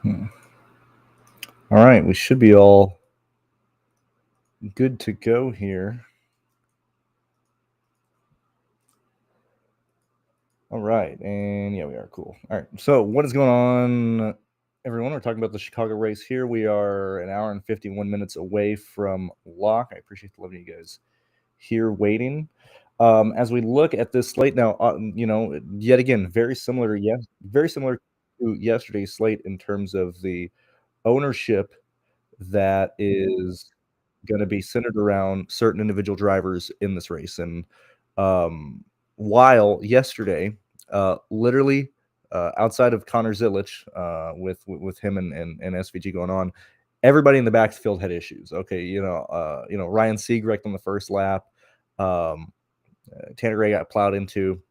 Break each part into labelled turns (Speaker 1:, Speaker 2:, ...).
Speaker 1: All right, we should be all good to go here. All right, and yeah, we are cool. All right, so what is going on, everyone? We're talking about the Chicago race here. We are an hour and 51 minutes away from lock. I appreciate the love of you guys here waiting. As we look at this slate now, yet again, very similar to yesterday's slate in terms of the ownership that is going to be centered around certain individual drivers in this race. And while yesterday, literally outside of Connor Zilich, with him and SVG going on, everybody in the backfield had issues. Okay, Ryan Seagrect on the first lap, Tanner Gray got plowed into,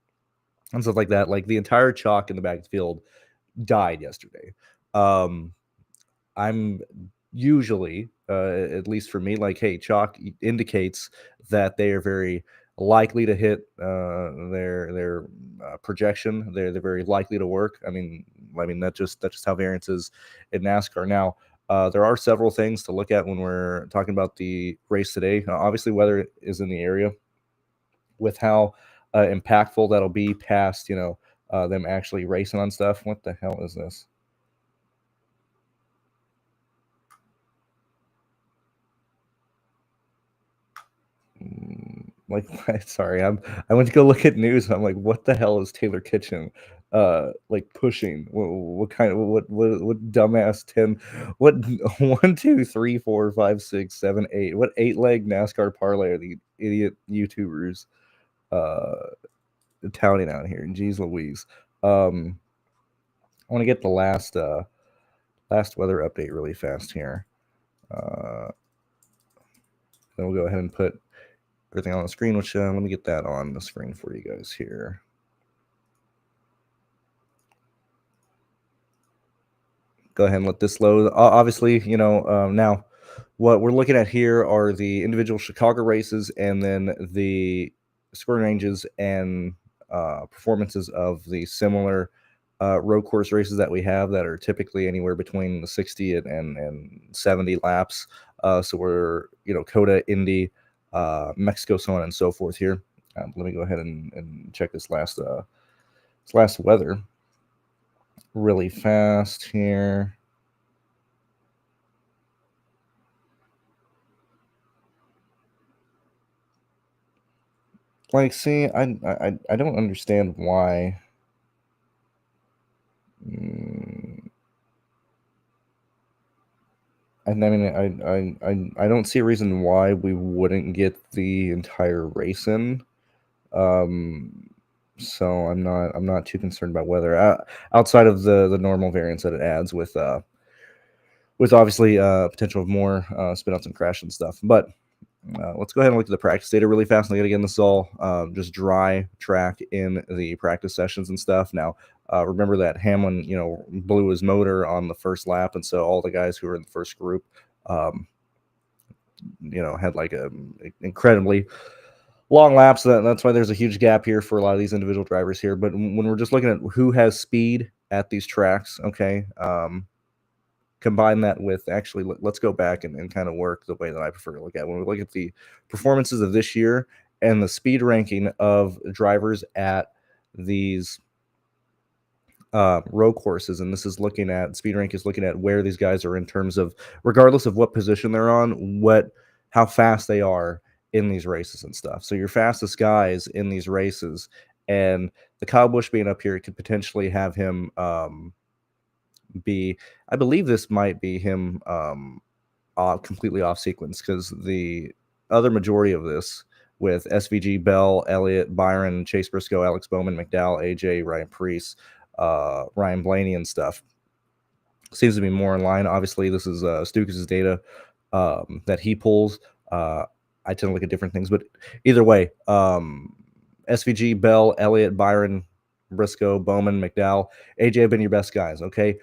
Speaker 1: and stuff like that. Like the entire chalk in the backfield died yesterday. I'm usually, at least for me, like, hey, chalk indicates that they are very likely to hit their projection. They're very likely to work. I mean that's just how variance is in NASCAR. Now, there are several things to look at when we're talking about the race today. Obviously, weather is in the area with how impactful that'll be past them actually racing on stuff. What the hell is this? Like, sorry, I went to go look at news. And I'm like, what the hell is Taylor Kitchen, like pushing? What kind of what dumbass 10? What 1, 2, 3, 4, 5, 6, 7, 8? What 8-leg NASCAR parlay are the idiot YouTubers touting out here? Jeez Louise. I want to get the last weather update really fast here. Then we'll go ahead and put everything on the screen, which let me get that on the screen for you guys here. Go ahead and let this load. Obviously, now what we're looking at here are the individual Chicago races and then the scoring ranges and performances of the similar road course races that we have that are typically anywhere between the 60 and 70 laps. So we're, COTA, Indy, Mexico, so on and so forth here. Let me go ahead and check this last weather really fast here. Like, see, I don't understand why. I mean, I don't see a reason why we wouldn't get the entire race in. So I'm not too concerned about weather outside of the normal variance that it adds with obviously potential of more spinouts and crash and stuff. But let's go ahead and look at the practice data really fast. And again, this is all just dry track in the practice sessions and stuff. Now, remember that Hamlin, blew his motor on the first lap, and so all the guys who were in the first group, had like a incredibly long laps. That's why there's a huge gap here for a lot of these individual drivers here. But when we're just looking at who has speed at these tracks, okay, combine that with actually, let's go back and kind of work the way that I prefer to look at when we look at the performances of this year and the speed ranking of drivers at these road courses. And this is looking at speed rank is looking at where these guys are in terms of, regardless of what position they're on, how fast they are in these races and stuff. So your fastest guys in these races, and the Kyle Busch being up here could potentially have him I believe this might be him completely off sequence, because the other majority of this with SVG, Bell, Elliott, Byron, Chase Briscoe, Alex Bowman, McDowell, AJ, Ryan Preece, Ryan Blaney and stuff seems to be more in line. Obviously, this is Stukas' data that he pulls. I tend to look at different things, but either way, SVG, Bell, Elliott, Byron, Briscoe, Bowman, McDowell, AJ have been your best guys, okay?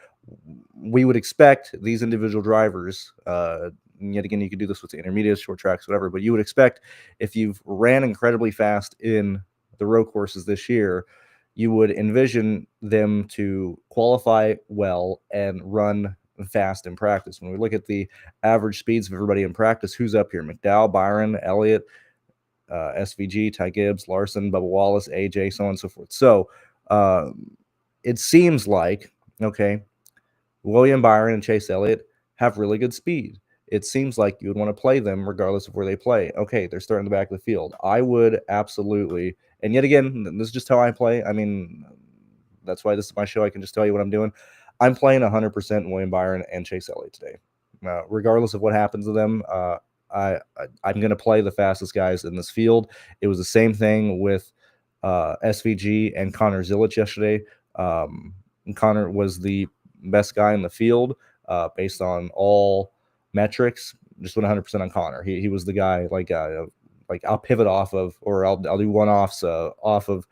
Speaker 1: We would expect these individual drivers, yet again, you could do this with the intermediate, short tracks, whatever, but you would expect if you've ran incredibly fast in the road courses this year, you would envision them to qualify well and run fast in practice. When we look at the average speeds of everybody in practice, who's up here? McDowell, Byron, Elliott, SVG, Ty Gibbs, Larson, Bubba Wallace, AJ, so on and so forth. So it seems like, okay, William Byron and Chase Elliott have really good speed. It seems like you would want to play them regardless of where they play. Okay, they're starting the back of the field. I would absolutely, and yet again, this is just how I play. I mean, that's why this is my show. I can just tell you what I'm doing. I'm playing 100% William Byron and Chase Elliott today. Regardless of what happens to them, I'm going to play the fastest guys in this field. It was the same thing with SVG and Connor Zilic yesterday. Connor was the best guy in the field based on all metrics. Just went 100% on Connor. He was the guy like I'll pivot off of, or I'll do one-offs off of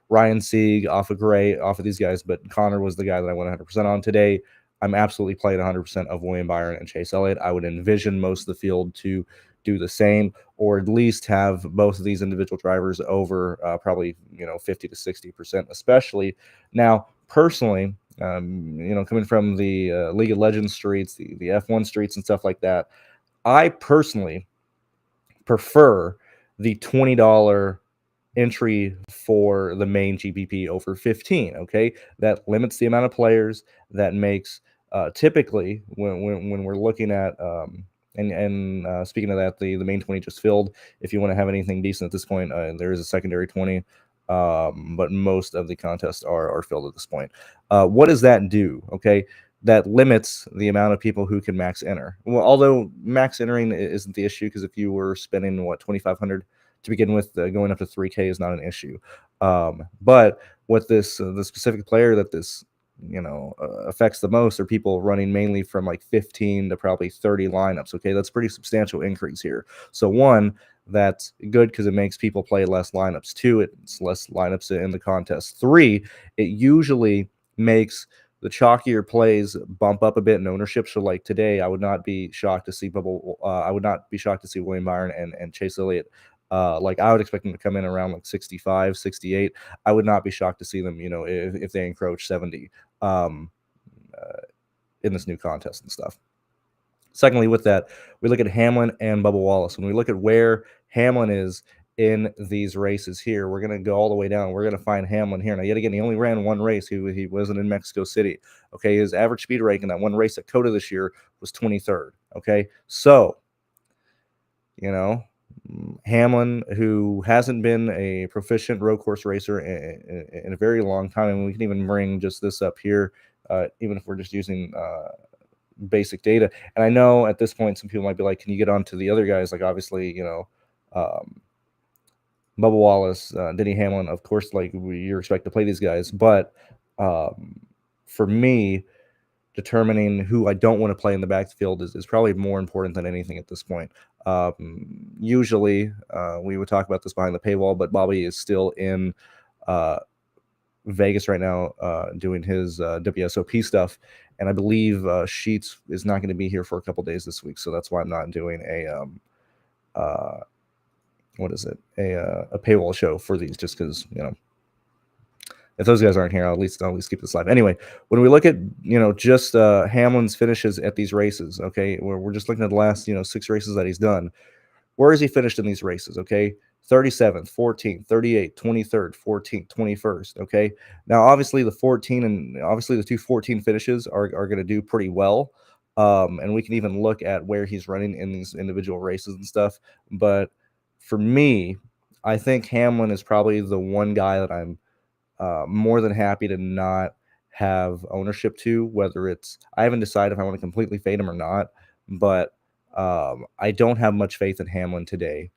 Speaker 1: Ryan Sieg, off of Gray, off of these guys, but Connor was the guy that I went 100% on today. I'm absolutely playing 100% of William Byron and Chase Elliott. I would envision most of the field to do the same, or at least have both of these individual drivers over probably 50 to 60%, especially now. Personally, coming from the League of Legends streets, the F1 streets and stuff like that, I personally prefer the $20 entry for the main GPP over 15. Okay, that limits the amount of players. That makes typically when we're looking at and speaking of that, the main 20 just filled. If you want to have anything decent at this point, there is a secondary 20. But most of the contests are filled at this point. What does that do? Okay, that limits the amount of people who can max enter. Well, although max entering isn't the issue, because if you were spending 2,500 to begin with, going up to 3K is not an issue. But what this the specific player that this affects the most are people running mainly from like 15 to probably 30 lineups. Okay, that's pretty substantial increase here. So one, that's good because it makes people play less lineups. Two, it's less lineups in the contest. Three, it usually makes the chalkier plays bump up a bit in ownership. So like today, I would not be shocked to see William Byron and Chase Elliott. Like I would expect them to come in around like 65, 68. I would not be shocked to see them, if they encroach 70 in this new contest and stuff. Secondly, with that, we look at Hamlin and Bubba Wallace. When we look at where Hamlin is in these races here, we're going to go all the way down. We're going to find Hamlin here. Now, yet again, he only ran one race. He wasn't in Mexico City. Okay, his average speed rank in that one race at COTA this year was 23rd. Okay, so, Hamlin, who hasn't been a proficient road course racer in a very long time, and we can even bring just this up here, even if we're just using basic data. And I know at this point some people might be like, can you get on to the other guys? Like obviously, Bubba Wallace, Denny Hamlin, of course, like you expect to play these guys. But for me, determining who I don't want to play in the backfield is probably more important than anything at this point. Usually we would talk about this behind the paywall, but Bobby is still in Vegas right now doing his WSOP stuff, and I believe Sheets is not going to be here for a couple days this week, so that's why I'm not doing a a paywall show for these, just because if those guys aren't here, I'll at least keep this live. Anyway, when we look at just Hamlin's finishes at these races, okay, we're just looking at the last 6 races that he's done. Where has he finished in these races? Okay, 37th, 14th, 38th, 23rd, 14th, 21st. Okay, now obviously the 2 14 finishes are going to do pretty well, and we can even look at where he's running in these individual races and stuff. But for me, I think Hamlin is probably the one guy that I'm more than happy to not have ownership to. Whether it's, I haven't decided if I want to completely fade him or not, but I don't have much faith in Hamlin today.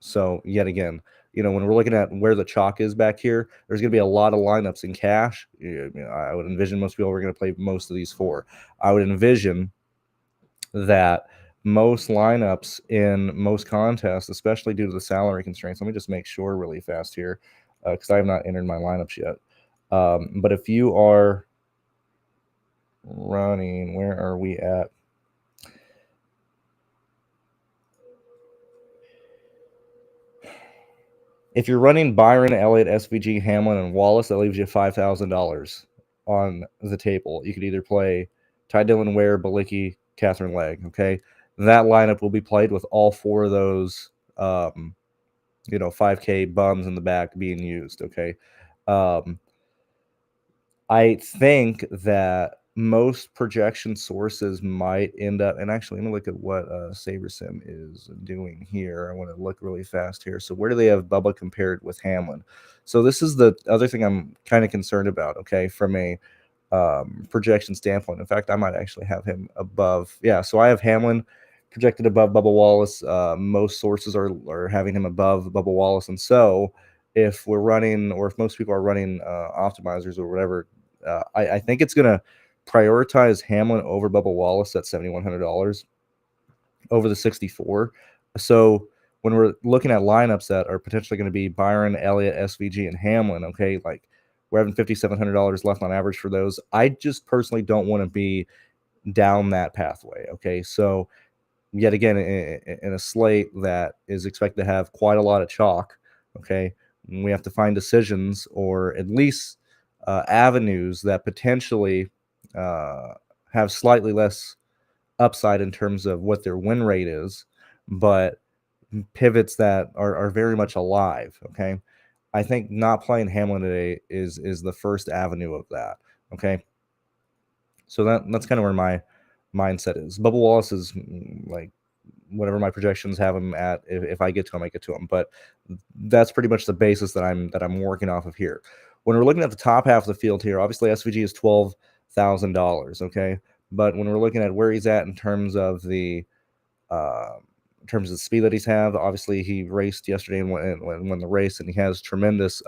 Speaker 1: So yet again, when we're looking at where the chalk is back here, there's going to be a lot of lineups in cash. I would envision most people are going to play most of these 4. I would envision that most lineups in most contests, especially due to the salary constraints. Let me just make sure really fast here, because I have not entered my lineups yet. But if you are running, where are we at? If you're running Byron, Elliott, SVG, Hamlin, and Wallace, that leaves you $5,000. on the table. You could either play Ty Dillon, Ware, Balicki, Catherine Legg. Okay, that lineup will be played with all 4 of those 5K bums in the back being used. Okay. I think that most projection sources might end up, and actually, let me look at what SaberSim is doing here. I want to look really fast here. So where do they have Bubba compared with Hamlin? So this is the other thing I'm kind of concerned about, okay, from a projection standpoint. In fact, I might actually have him above. Yeah, so I have Hamlin projected above Bubba Wallace. Most sources are having him above Bubba Wallace. And so if we're running, or if most people are running optimizers or whatever, I think it's going to prioritize Hamlin over Bubba Wallace at $7,100 over the 64. So when we're looking at lineups that are potentially going to be Byron, Elliott, SVG, and Hamlin, okay, like we're having $5,700 left on average for those. I just personally don't want to be down that pathway. Okay, so yet again, in a slate that is expected to have quite a lot of chalk, okay, we have to find decisions or at least avenues that potentially have slightly less upside in terms of what their win rate is, but pivots that are very much alive. Okay, I think not playing Hamlin today is the first avenue of that. Okay, so that's kind of where my mindset is. Bubba Wallace is like whatever my projections have him at. If I get to him, I get to him. But that's pretty much the basis that I'm working off of here. When we're looking at the top half of the field here, obviously SVG is $12,000. Okay, but when we're looking at where he's at in terms of the speed that he's have, obviously he raced yesterday and won the race, and he has tremendous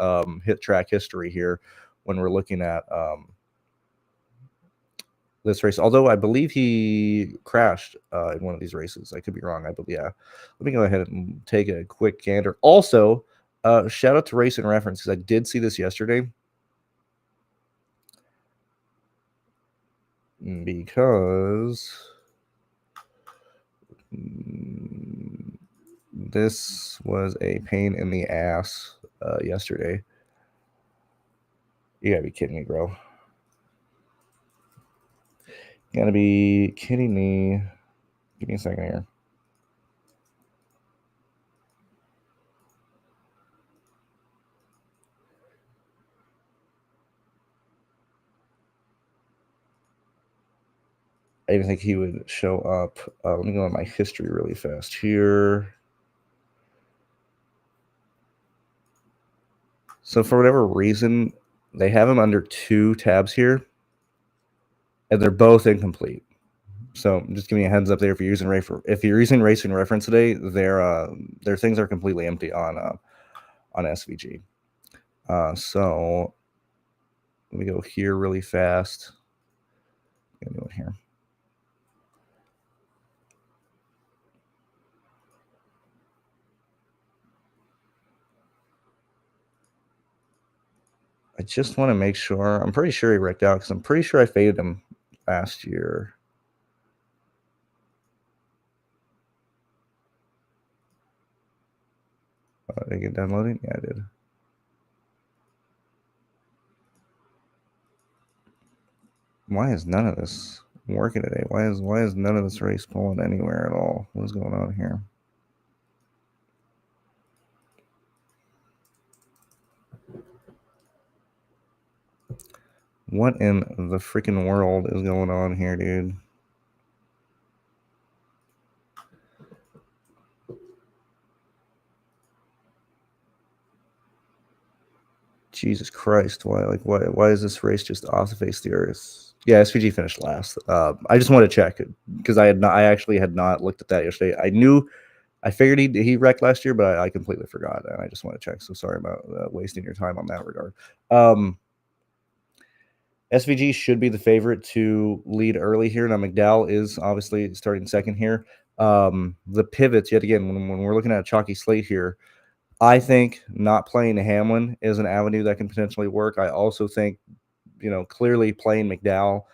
Speaker 1: hit track history here. When we're looking at this race, although I believe he crashed in one of these races. I could be wrong. I believe, yeah. Let me go ahead and take a quick gander. Also, shout out to Racing Reference, because I did see this yesterday. Because this was a pain in the ass yesterday. You gotta be kidding me, bro. You gotta be kidding me. Give me a second here. I didn't think he would show up. Let me go on my history really fast here. So for whatever reason, they have him under 2 tabs here, and they're both incomplete. So just giving you a heads up there. If you're using Racing Reference today, their things are completely empty on SVG. So let me go here really fast. I'm gonna do it here. I just want to make sure. I'm pretty sure he wrecked out, because I'm pretty sure I faded him last year. Did I get downloading? Yeah, I did. Why is none of this working today? Why is none of this race pulling anywhere at all? What is going on here? What in the freaking world is going on here, dude? Jesus Christ! Why is this race just off the face of the earth? Yeah, SVG finished last. I just wanted to check it, because I actually had not looked at that yesterday. I figured he wrecked last year, but I completely forgot, and I just want to check. So sorry about wasting your time on that regard. SVG should be the favorite to lead early here. Now McDowell is obviously starting second here. The pivots, yet again, when we're looking at a chalky slate here, I think not playing Hamlin is an avenue that can potentially work. I also think, clearly playing McDowell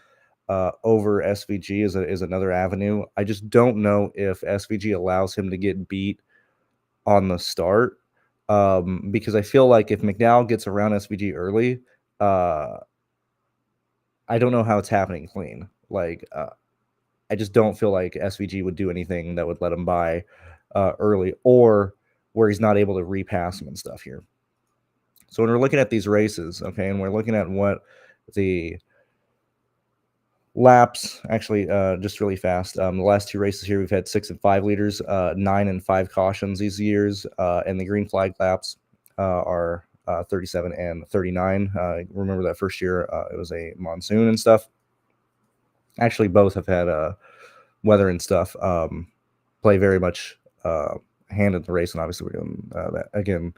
Speaker 1: over SVG is another avenue. I just don't know if SVG allows him to get beat on the start, because I feel like if McDowell gets around SVG early, I don't know how it's happening clean. Like, I just don't feel like SVG would do anything that would let him buy early, or where he's not able to repass him and stuff here. So when we're looking at these races, okay, and we're looking at what the laps actually, just really fast. The last 2 races here, we've had 6 and 5 leaders, 9 and 5 cautions these years, and the green flag laps are 37 and 39. Remember that first year it was a monsoon and stuff. Actually, both have had weather and stuff play very much hand in the race, and obviously we're doing that again.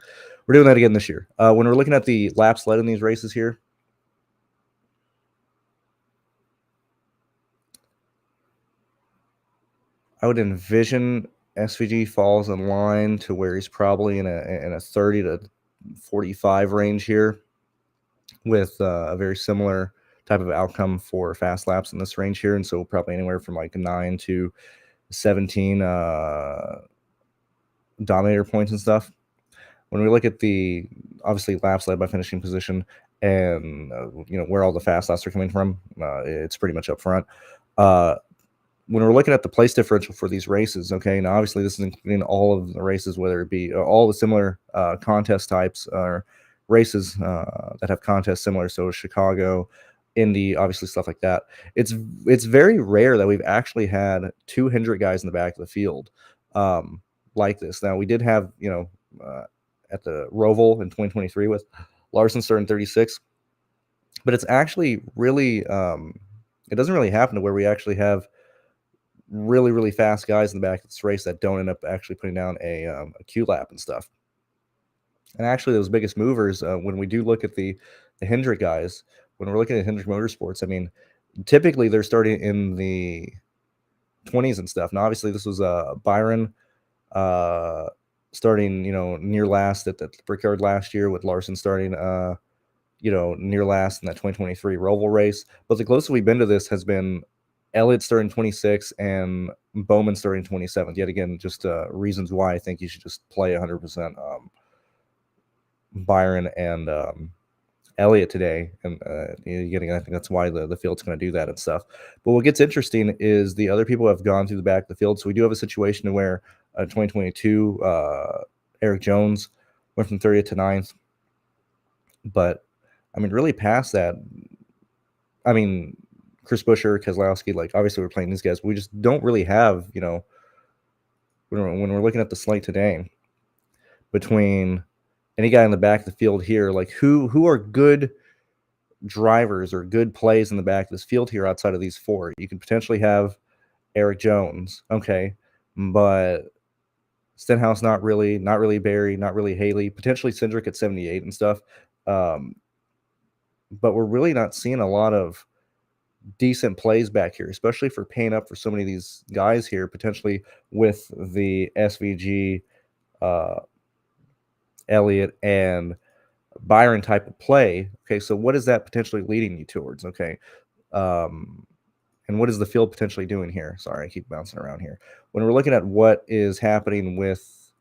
Speaker 1: We're doing that again this year. When we're looking at the laps led in these races here, I would envision SVG falls in line to where he's probably in a 30 to 45 range here, with a very similar type of outcome for fast laps in this range here, and so probably anywhere from like 9 to 17 dominator points and stuff. When we look at the obviously laps led by finishing position, and where all the fast laps are coming from, it's pretty much up front. When we're looking at the place differential for these races, okay, now obviously this is including all of the races, whether it be all the similar contest types or races that have contests similar, so Chicago, Indy, obviously stuff like that. It's very rare that we've actually had 2 Hendrick guys in the back of the field like this. Now we did have at the Roval in 2023 with Larson starting 36, but it's actually really it doesn't really happen to where we actually have really, really fast guys in the back of this race that don't end up actually putting down a Q lap and stuff. And actually, those biggest movers, when we do look at the Hendrick guys, when we're looking at Hendrick Motorsports, I mean, typically they're starting in the 20s and stuff. Now, obviously, this was Byron starting, near last at the Brickyard last year, with Larson starting, near last in that 2023 Roval race. But the closest we've been to this has been Elliott starting 26 and Bowman starting 27th. Yet again, just reasons why I think you should just play 100% Byron and Elliott today. And I think that's why the field's going to do that and stuff. But what gets interesting is the other people have gone through the back of the field. So we do have a situation where 2022 Eric Jones went from 30th to 9th. But, I mean, really past that, I mean, Chris Buescher, Keselowski, like obviously we're playing these guys, but we just don't really have, when we're looking at the slate today, between any guy in the back of the field here, like who are good drivers or good plays in the back of this field here outside of these 4. You could potentially have Eric Jones, okay, but Stenhouse not really Barry, not really Haley, potentially Cindric at 78 and stuff. But we're really not seeing a lot of decent plays back here, especially for paying up for so many of these guys here, potentially with the SVG, Elliott, and Byron type of play. Okay, so what is that potentially leading you towards? Okay, and what is the field potentially doing here? Sorry, I keep bouncing around here. When we're looking at what is happening with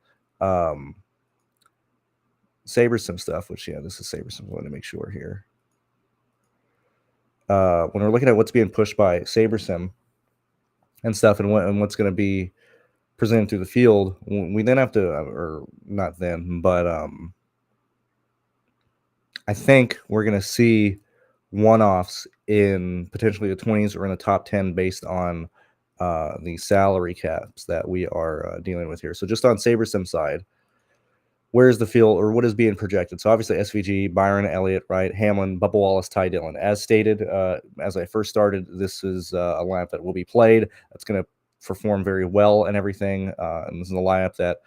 Speaker 1: SaberSim stuff, which, yeah, this is SaberSim. I want to make sure here. When we're looking at what's being pushed by SaberSim and stuff, and what's going to be presented through the field, we then have to, or not then, but I think we're going to see one-offs in potentially the 20s or in the top 10 based on the salary caps that we are dealing with here. So just on SaberSim side, where's the field, or what is being projected? So obviously SVG, Byron, Elliott, right, Hamlin, Bubba Wallace, Ty Dillon. As stated, as I first started, this is a lineup that will be played. That's going to perform very well and everything. And this is a lineup that,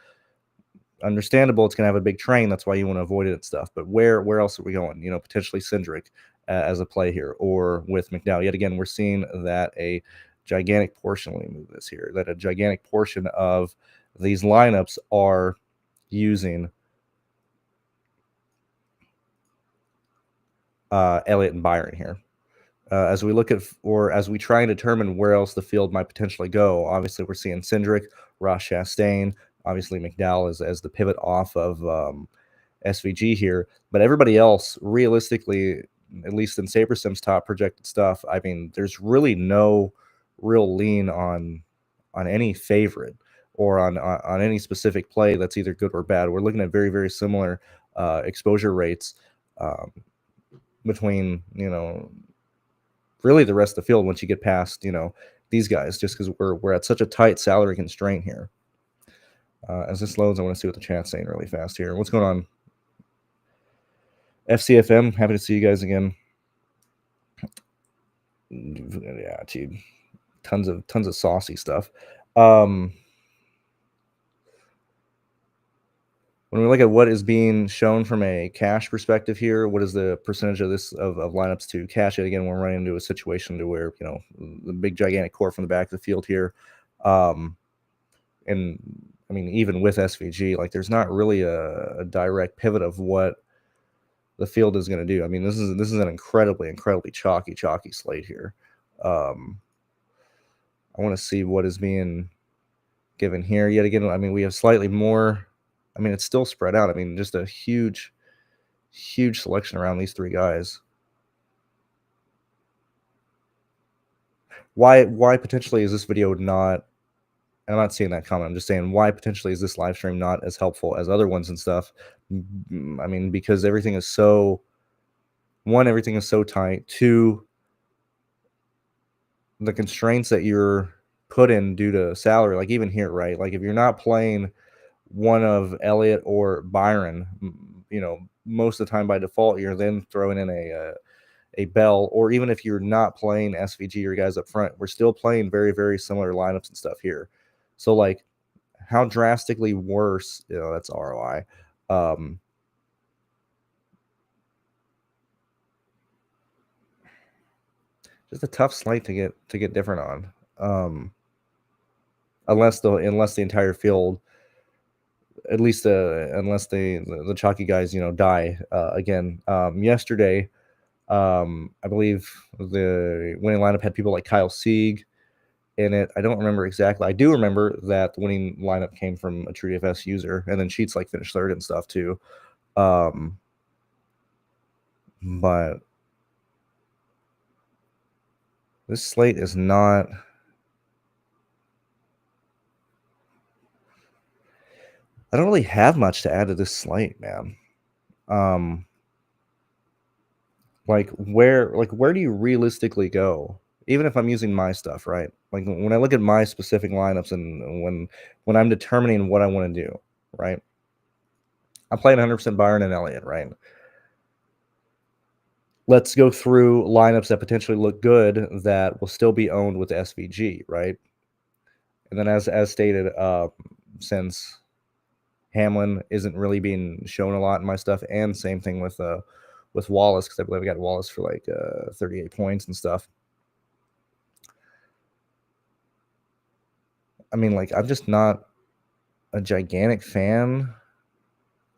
Speaker 1: understandable, it's going to have a big train. That's why you want to avoid it and stuff. But where else are we going? Potentially Cindric as a play here, or with McDowell. Yet again, we're seeing that a gigantic portion, let me move this here, that a gigantic portion of these lineups are using Elliott and Byron here. As we look at, or as we try and determine where else the field might potentially go, obviously we're seeing Cindric, Ross Chastain, obviously McDowell as the pivot off of SVG here. But everybody else, realistically, at least in SaberSim's top projected stuff, I mean, there's really no real lean on any favorite or on any specific play that's either good or bad. We're looking at very, very similar exposure rates between, really the rest of the field once you get past, these guys, just because we're at such a tight salary constraint here. As this loads, I want to see what the chat's saying really fast here. What's going on? FCFM, happy to see you guys again. Yeah, dude, tons of saucy stuff. When we look at what is being shown from a cash perspective here, what is the percentage of this of lineups to cash it? Again, we're running into a situation to where the big gigantic core from the back of the field here, and I mean even with SVG, like there's not really a direct pivot of what the field is going to do. I mean, this is an incredibly chalky slate here. I want to see what is being given here yet again. I mean, we have slightly more. I mean, it's still spread out. I mean, just a huge selection around these three guys. Why potentially is this video not? And I'm not seeing that comment. I'm just saying, why potentially is this live stream not as helpful as other ones and stuff? I mean, because everything is so tight. Two, the constraints that you're put in due to salary, like even here, right? Like if you're not playing one of Elliott or Byron, most of the time by default, you're then throwing in a Bell, or even if you're not playing SVG or guys up front, we're still playing very, very similar lineups and stuff here. So like how drastically worse, that's ROI. Just a tough slate to get different on. Unless the entire field, at least unless the chalky guys, die again. Yesterday, I believe the winning lineup had people like Kyle Sieg in it. I don't remember exactly. I do remember that the winning lineup came from a TrueDFS user, and then Sheets like finished third and stuff too. But this slate is not. I don't really have much to add to this slate, man. Where do you realistically go? Even if I'm using my stuff, right? Like when I look at my specific lineups and when I'm determining what I want to do, right? I'm playing 100% Byron and Elliott, right? Let's go through lineups that potentially look good that will still be owned with SVG, right? And then as stated, since Hamlin isn't really being shown a lot in my stuff, and same thing with Wallace, because I believe I got Wallace for like 38 points and stuff. I mean, like, I'm just not a gigantic fan.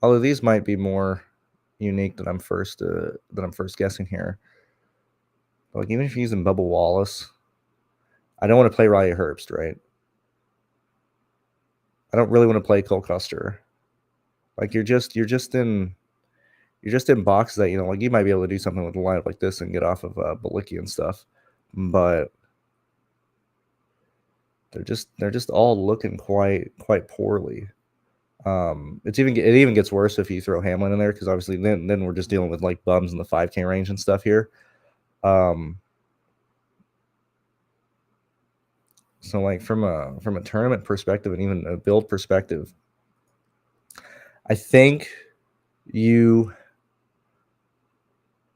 Speaker 1: Although these might be more unique than I'm first guessing here. Like, even if you're using Bubba Wallace, I don't want to play Riley Herbst, right? I don't really want to play Cole Custer. Like, you're just in boxes that, like you might be able to do something with a lineup like this and get off of Balicki and stuff, but they're just all looking quite poorly. It even gets worse if you throw Hamlin in there, because obviously then we're just dealing with like bums in the 5K range and stuff here. So like from a tournament perspective and even a build perspective, I think you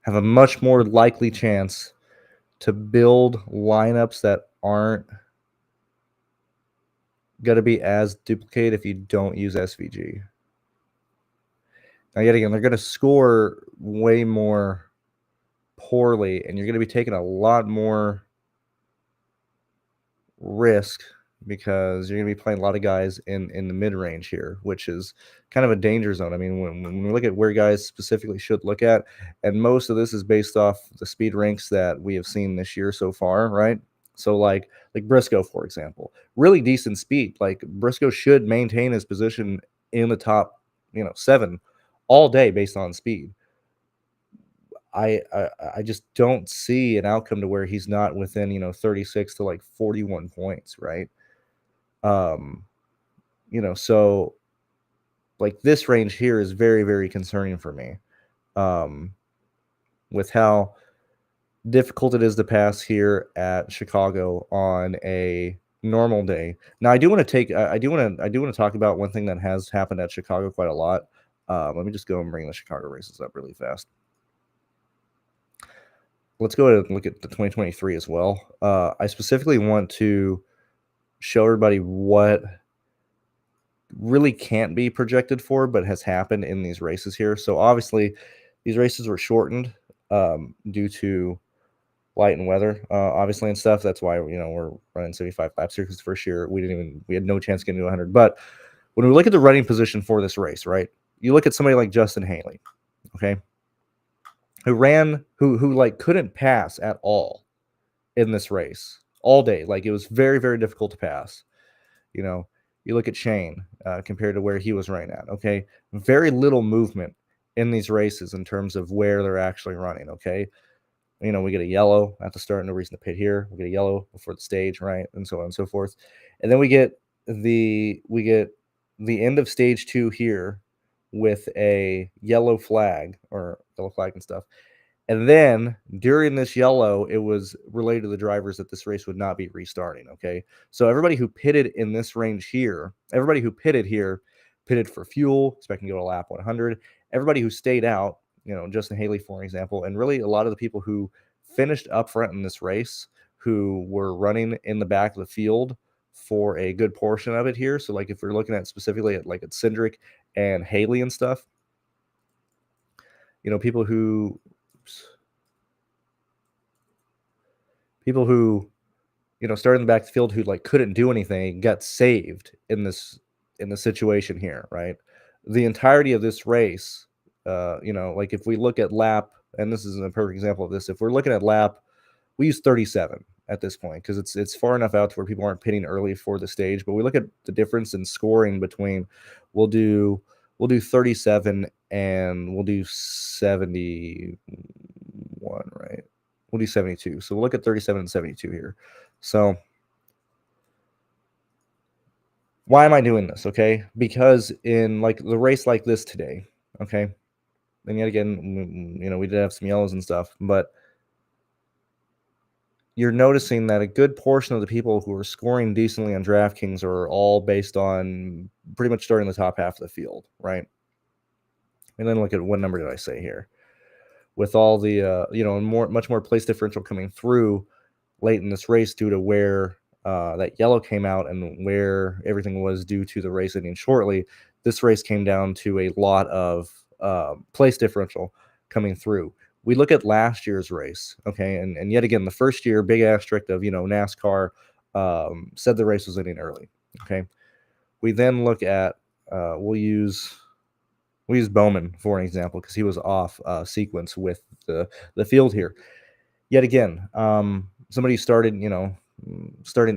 Speaker 1: have a much more likely chance to build lineups that aren't going to be as duplicated if you don't use SVG. Now, yet again, they're going to score way more poorly, and you're going to be taking a lot more risk because you're going to be playing a lot of guys in the mid-range here, which is kind of a danger zone. I mean, when we look at where guys specifically should look at, and most of this is based off the speed ranks that we have seen this year so far, right? So like Briscoe, for example, really decent speed. Like Briscoe should maintain his position in the top, 7 all day based on speed. I just don't see an outcome to where he's not within, 36 to like 41 points, right? So like this range here is very, very concerning for me. With how difficult it is to pass here at Chicago on a normal day. Now, I do want to talk about one thing that has happened at Chicago quite a lot. Let me just go and bring the Chicago races up really fast. Let's go ahead and look at the 2023 as well. I specifically want to show everybody what really can't be projected for, but has happened in these races here. So obviously, these races were shortened due to light and weather, obviously, and stuff. That's why we're running 75 laps here, because the first year we had no chance getting to 100. But when we look at the running position for this race, right? You look at somebody like Justin Haley, okay, who like couldn't pass at all in this race all day. Like it was very, very difficult to pass. You look at Shane compared to where he was running at. Okay, very little movement in these races in terms of where they're actually running. Okay, we get a yellow at the start, no reason to pit here. We get a yellow before the stage, right, and so on and so forth. And then we get the end of stage 2 here with a yellow flag and stuff. And then during this yellow, it was related to the drivers that this race would not be restarting. Okay, so everybody who pitted in this range here, pitted for fuel, expecting to go to lap 100. Everybody who stayed out, Justin Haley, for example, and really a lot of the people who finished up front in this race, who were running in the back of the field for a good portion of it here. So, like, if we're looking at specifically at Cindric and Haley and stuff, people who started in the back of the field who like couldn't do anything got saved in the situation here, right? The entirety of this race, like if we look at lap, and this is a perfect example of this, if we're looking at lap, we use 37 at this point because it's far enough out to where people aren't pitting early for the stage. But we look at the difference in scoring between we'll do 37 and we'll do 71, right? We'll do 72. So we'll look at 37 and 72 here. So why am I doing this? Okay, because in like the race like this today, okay, and yet again, we did have some yellows and stuff, but you're noticing that a good portion of the people who are scoring decently on DraftKings are all based on pretty much starting the top half of the field, right? And then look at what number did I say here? With all the much more place differential coming through late in this race due to where that yellow came out and where everything was due to the race ending shortly, this race came down to a lot of place differential coming through. We look at last year's race, okay, and yet again, the first year, big asterisk of, NASCAR said the race was ending early, okay. We then look at, we'll use Bowman for an example because he was off sequence with the field here. Yet again, somebody started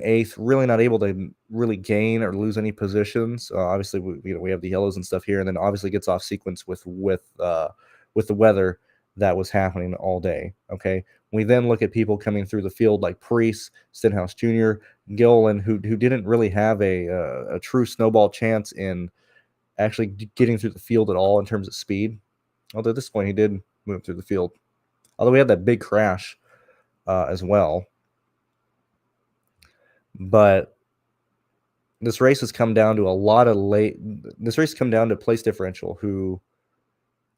Speaker 1: eighth, really not able to really gain or lose any positions. Obviously, we have the yellows and stuff here, and then obviously gets off sequence with the weather that was happening all day. Okay, we then look at people coming through the field like Priest, Stenhouse Jr., Gilliland, who didn't really have a true snowball chance in actually getting through the field at all in terms of speed. Although at this point he did move through the field. Although we had that big crash as well. But this race has come down to place differential who,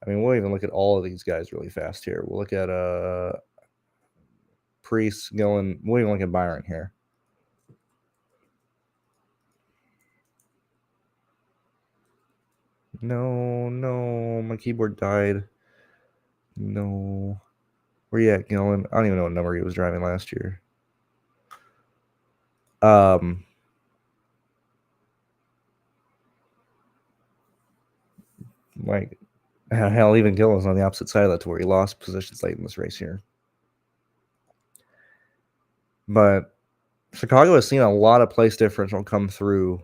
Speaker 1: we'll even look at all of these guys really fast here. We'll look at Priest, Gillen. We'll even look at Byron here. No, my keyboard died. No. Where you at, Gillen? I don't even know what number he was driving last year. Like, hell, even Gillen's on the opposite side of that to where he lost positions late in this race here. But Chicago has seen a lot of place differential come through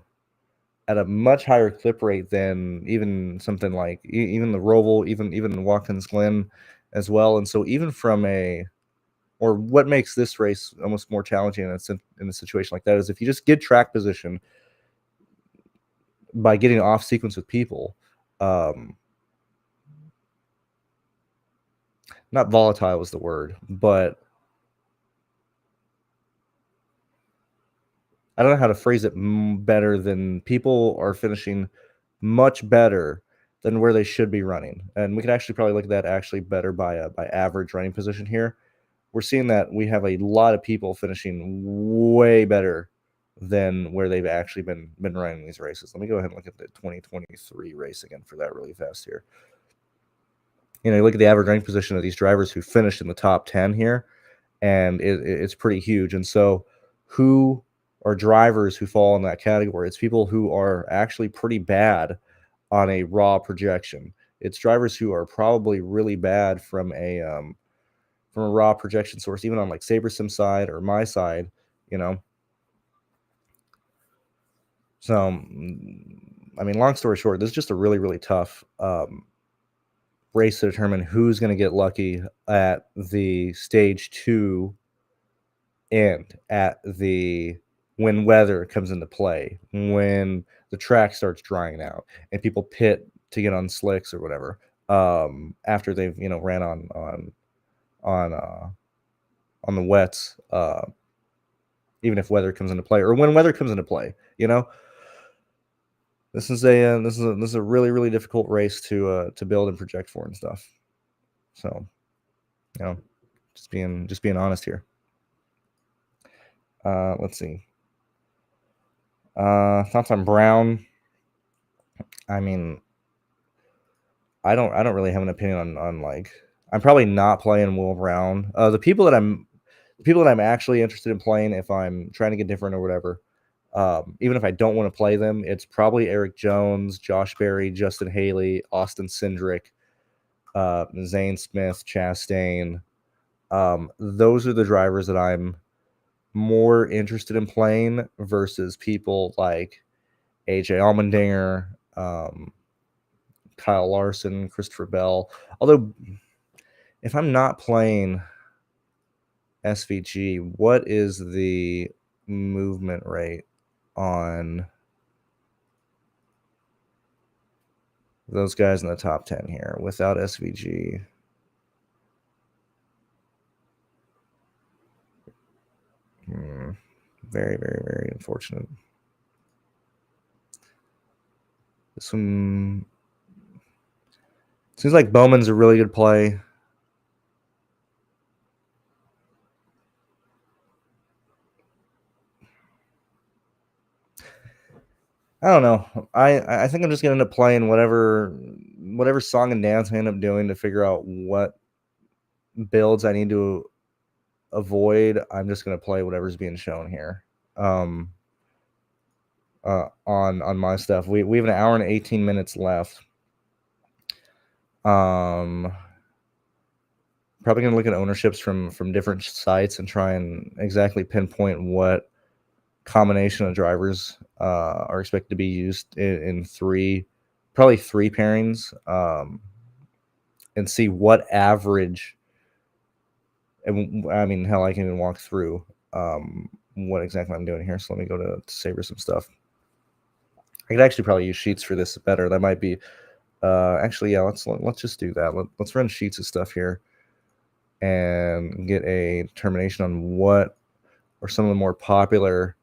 Speaker 1: at a much higher clip rate than even something like even the Roval, even Watkins Glen as well. And so even from or what makes this race almost more challenging in a situation like that is if you just get track position by getting off sequence with people, not volatile was the word, but I don't know how to phrase it better than people are finishing much better than where they should be running. And we can actually probably look at that actually better by average running position here. We're seeing that we have a lot of people finishing way better than where they've actually been running these races. Let me go ahead and look at the 2023 race again for that really fast here. You know, you look at the average running position of these drivers who finished in the top 10 here, and it's pretty huge. And so who are drivers who fall in that category? It's people who are actually pretty bad on a raw projection. It's drivers who are probably really bad from a raw projection source, even on like SaberSim side or my side, you know. So, I mean, long story short, this is just a really, really tough race to determine who's going to get lucky at the stage 2 end, at the when weather comes into play, when the track starts drying out and people pit to get on slicks or whatever, after they've, you know, ran on the wets, even if weather comes into play, or when weather comes into play, you know. This is a really, really difficult race to build and project for and stuff. So, you know, just being honest here. Let's see. Thoughts on Brown? I mean, I don't really have an opinion on like, I'm probably not playing Will Brown. The people that I'm actually interested in playing, if I'm trying to get different or whatever, even if I don't want to play them, it's probably Eric Jones, Josh Berry, Justin Haley, Austin Cindric, Zane Smith, Chastain. Those are the drivers that I'm more interested in playing versus people like AJ Allmendinger, Kyle Larson, Christopher Bell. Although, if I'm not playing SVG, what is the movement rate on those guys in the top 10 here without SVG? Very, very, very unfortunate. This one seems like Bowman's a really good play. I don't know. I think I'm just gonna end up playing whatever song and dance I end up doing to figure out what builds I need to avoid. I'm just gonna play whatever's being shown here. On my stuff. We have an hour and 18 minutes left. Probably gonna look at ownerships from different sites and try and exactly pinpoint what combination of drivers are expected to be used in probably three pairings, and see what average. And I mean, hell, I can even walk through what exactly I'm doing here. So let me go to savor some stuff. I could actually probably use sheets for this better. That might be actually, yeah. Let's just do that. Let's run sheets of stuff here and get a determination on what are some of the more popular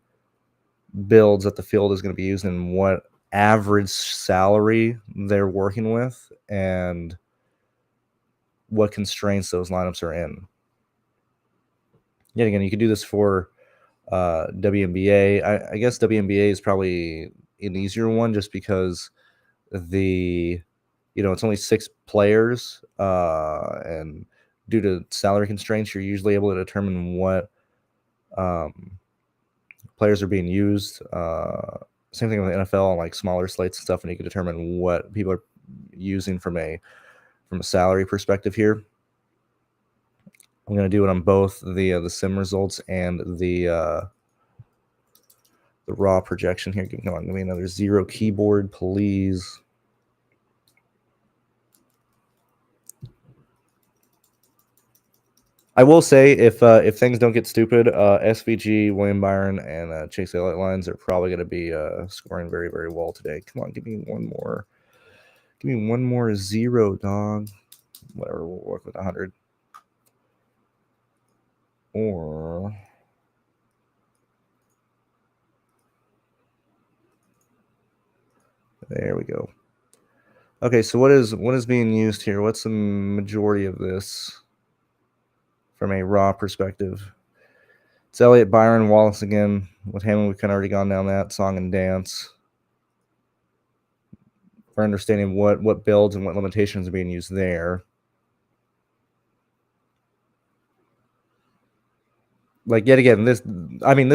Speaker 1: builds that the field is going to be using and what average salary they're working with and what constraints those lineups are in. Yet again, you could do this for WNBA. I guess WNBA is probably an easier one just because it's only 6 players, and due to salary constraints, you're usually able to determine what players are being used. Same thing with the NFL on like smaller slates and stuff, and you can determine what people are using from a salary perspective here. I'm going to do it on both the sim results and the raw projection here. Give me another 0 keyboard, please. I will say if things don't get stupid, SVG, William Byron, and Chase Elliott lines are probably going to be scoring very, very well today. Come on, give me one more. Give me one more 0, dog. Whatever, we'll work with 100. Or there we go. Okay, so what is being used here? What's the majority of this from a raw perspective? It's Elliott, Byron, Wallace again. With Hammond, we've kind of already gone down that song and dance. For understanding what builds and what limitations are being used there. Like, yet again, this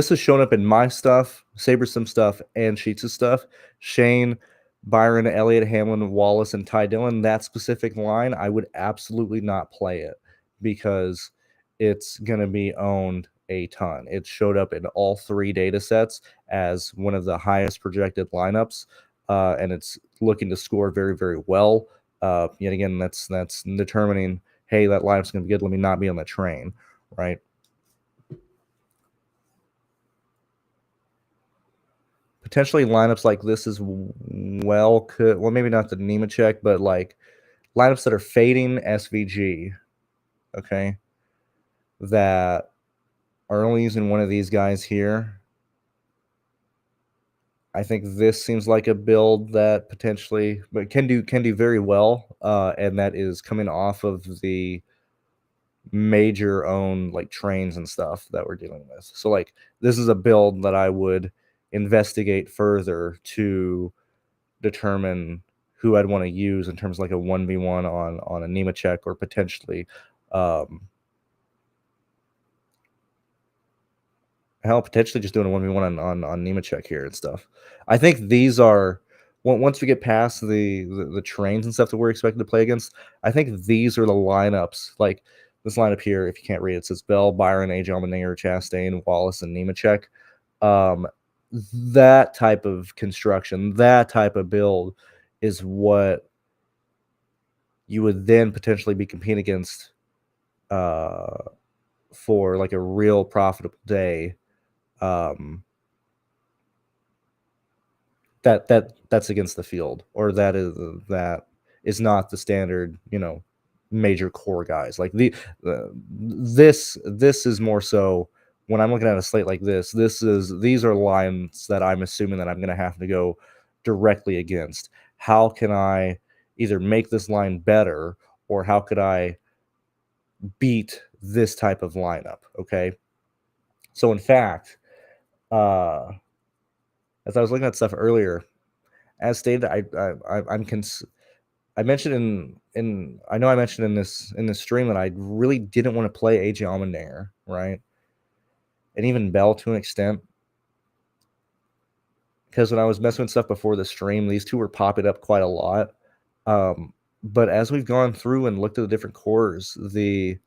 Speaker 1: has shown up in my stuff, SaberSim stuff, and Sheets' stuff. Shane, Byron, Elliott, Hamlin, Wallace, and Ty Dillon, that specific line, I would absolutely not play it because it's going to be owned a ton. It showed up in all 3 data sets as one of the highest projected lineups, and it's looking to score very, very well. Yet again, that's determining, hey, that lineup's going to be good. Let me not be on the train, right? Potentially lineups like this as well could, well, maybe not the Nemechek, but like lineups that are fading SVG, okay, that are only using one of these guys here. I think this seems like a build that potentially but can do very well, and that is coming off of the major owned like trains and stuff that we're dealing with. So like this is a build that I would investigate further to determine who I'd want to use in terms of like a 1v1 on a Nemechek or potentially potentially just doing a 1v1 on Nemechek here and stuff. I think these are once we get past the trains and stuff that we're expected to play against, I think these are the lineups. Like this lineup here, if you can't read it, says Bell, Byron, AJ Allmendinger, Chastain, Wallace, and Nemechek. That type of construction, that type of build is what you would then potentially be competing against for like a real profitable day. That's against the field, or that is not the standard, major core guys. Like this is more so when I'm looking at a slate like this. These are lines that I'm assuming that I'm going to have to go directly against. How can I either make this line better, or how could I beat this type of lineup? Okay, so in fact, as I was looking at stuff earlier, as stated, I mentioned I know I mentioned in this stream that I really didn't want to play AJ Allmendinger, right? And even Bell to an extent. Because when I was messing with stuff before the stream, these two were popping up quite a lot. But as we've gone through and looked at the different cores, the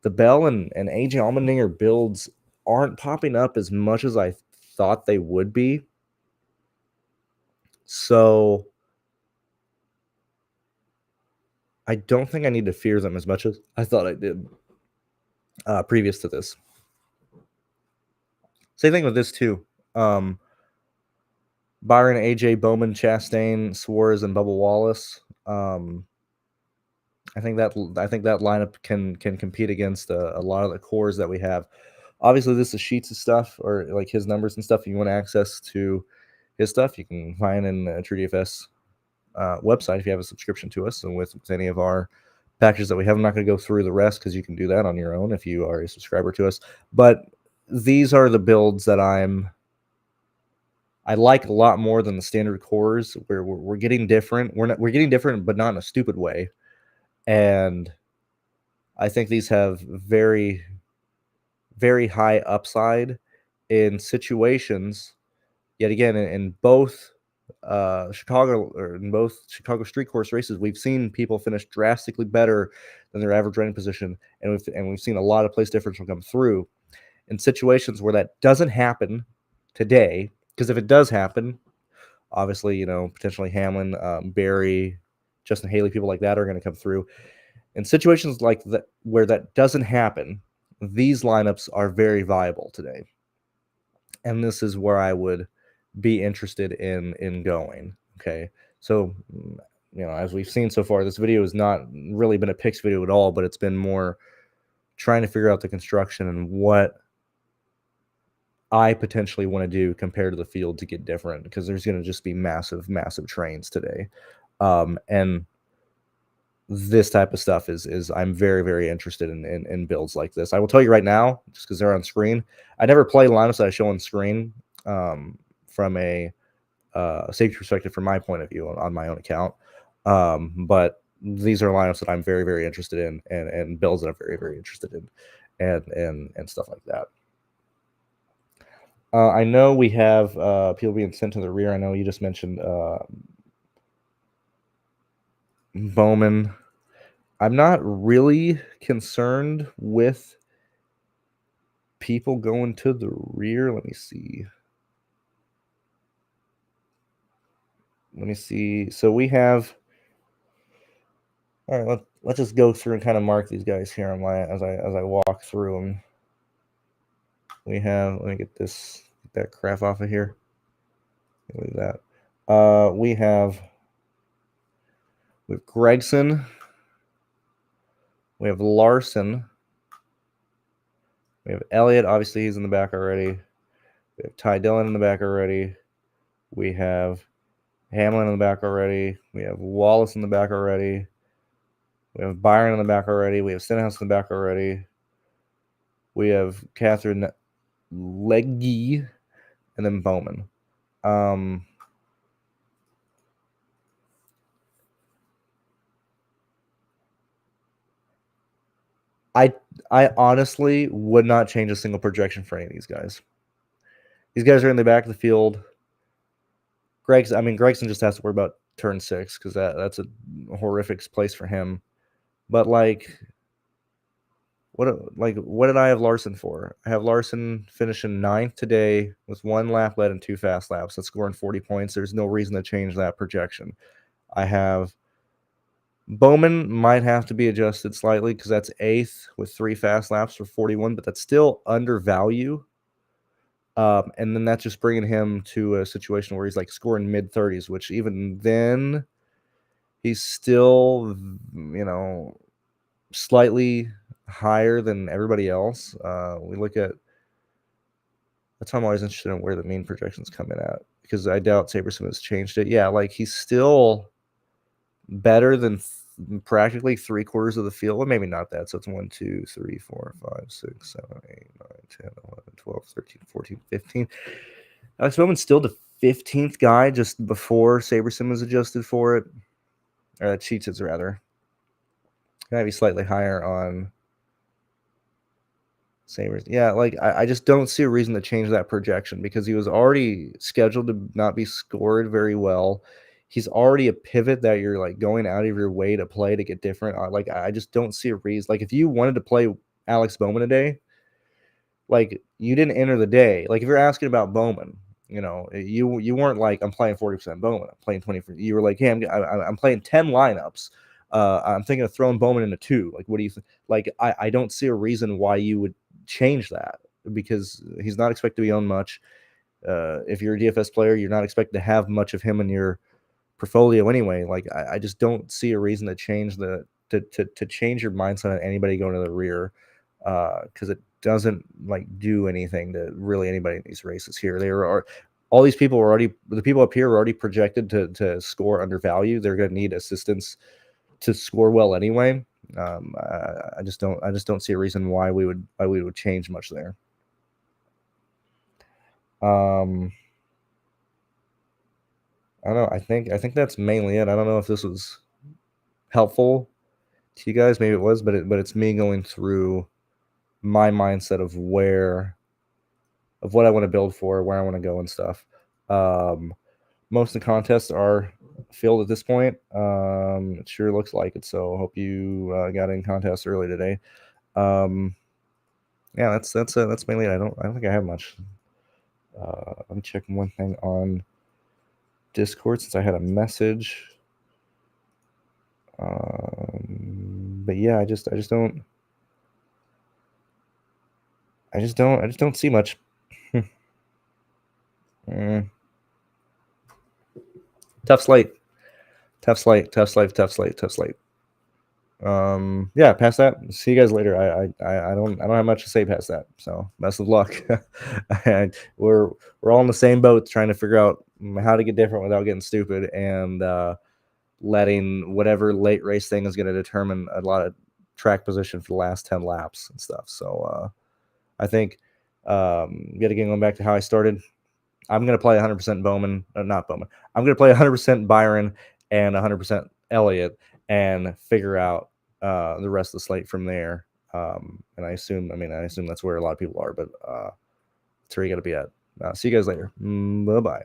Speaker 1: Bell and AJ Allmendinger builds aren't popping up as much as I thought they would be. So I don't think I need to fear them as much as I thought I did previous to this. Same thing with this too. Byron, AJ, Bowman, Chastain, Suarez, and Bubba Wallace. I think that lineup can compete against a lot of the cores that we have. Obviously, this is Sheets of stuff, or like his numbers and stuff. If you want access to his stuff, you can find in TrueDFS website if you have a subscription to us, and with any of our packages that we have. I'm not going to go through the rest because you can do that on your own if you are a subscriber to us. But these are the builds that I like a lot more than the standard cores, where we're getting different. We're getting different, but not in a stupid way. And I think these have very, very high upside in situations. Yet again, in both Chicago street course races, we've seen people finish drastically better than their average running position, and we've seen a lot of place differential come through in situations where that doesn't happen today. Because if it does happen, obviously, potentially Hamlin, Barry, Justin Haley, people like that are going to come through. In situations like that where that doesn't happen, these lineups are very viable today. And this is where I would be interested in going. Okay. So, as we've seen so far, this video has not really been a picks video at all, but it's been more trying to figure out the construction and what I potentially want to do compared to the field to get different, because there's going to just be massive trains today. And this type of stuff is I'm very interested in builds like this. I will tell you right now, just because they're on screen, I never play lineups that I show on screen from a safety perspective from my point of view on my own account. But these are lineups that I'm very interested in, and builds that I'm very interested in, and stuff like that. I know we have people being sent to the rear. I know you just mentioned Bowman. I'm not really concerned with people going to the rear. Let me see. So we have. All right, let's just go through and kind of mark these guys here on as I walk through them. We have. Let me get that crap off of here. Leave that. We have Gregson. We have Larson. We have Elliott. Obviously, he's in the back already. We have Ty Dillon in the back already. We have Hamlin in the back already. We have Wallace in the back already. We have Byron in the back already. We have Stenhouse in the back already. We have Catherine Legge, and then Bowman. I honestly would not change a single projection for any of these guys. These guys are in the back of the field. Gregson just has to worry about turn 6, because that's a horrific place for him. But what did I have Larson for? I have Larson finishing 9th today with 1 lap led and 2 fast laps. That's scoring 40 points. There's no reason to change that projection. I have Bowman might have to be adjusted slightly, because that's 8th with 3 fast laps for 41, but that's still undervalue. And then that's just bringing him to a situation where he's scoring mid-30s, which even then he's still, slightly higher than everybody else. We look at that's how I'm always interested in where the mean projections come in at, because I doubt Saberson has changed it. Yeah, he's still better than practically 3/4 of the field. Well, maybe not that. So it's 1, 2, 3, 4, 5, 6, 7, 8, 9, 10, 11, 12, 13, 14, 15. Alex Bowman's still the 15th guy just before Saberson was adjusted for it. Or Cheats rather. Might be slightly higher on Sabres. Yeah, I just don't see a reason to change that projection, because he was already scheduled to not be scored very well. He's already a pivot that you're going out of your way to play to get different. I just don't see a reason. If you wanted to play Alex Bowman today, you didn't enter the day. If you're asking about Bowman, you weren't I'm playing 40% Bowman. I'm playing 20. You were hey, I'm playing 10 lineups. I'm thinking of throwing Bowman into 2. What do you think? I don't see a reason why you would change that, because he's not expected to be owned much. If you're a DFS player, you're not expected to have much of him in your portfolio anyway. I just don't see a reason to change to change your mindset on anybody going to the rear, because it doesn't do anything to really anybody in these races here. All these people the people up here are already projected to score undervalue. They're going to need assistance to score well anyway. I just don't see a reason why we would change much there. I don't know. I think that's mainly it. I don't know if this was helpful to you guys. Maybe it was, but it's me going through my mindset of what I want to build for, where I want to go and stuff. Most of the contests are filled at this point. It sure looks like it. So I hope you got in contests early today. Yeah, that's mainly it. I don't think I have much. Let me check one thing on Discord, since I had a message. But yeah, I just don't see much. Tough slate. Yeah, past that. See you guys later. I don't have much to say past that. So best of luck. And we're all in the same boat trying to figure out how to get different without getting stupid, and letting whatever late race thing is going to determine a lot of track position for the last 10 laps and stuff. So I think yet again, going back to how I started, I'm going to play 100% Bowman, not Bowman. I'm going to play 100% Byron and 100% Elliott, and figure out the rest of the slate from there. And I assume that's where a lot of people are, but that's where you got to be at. See you guys later. Bye-bye.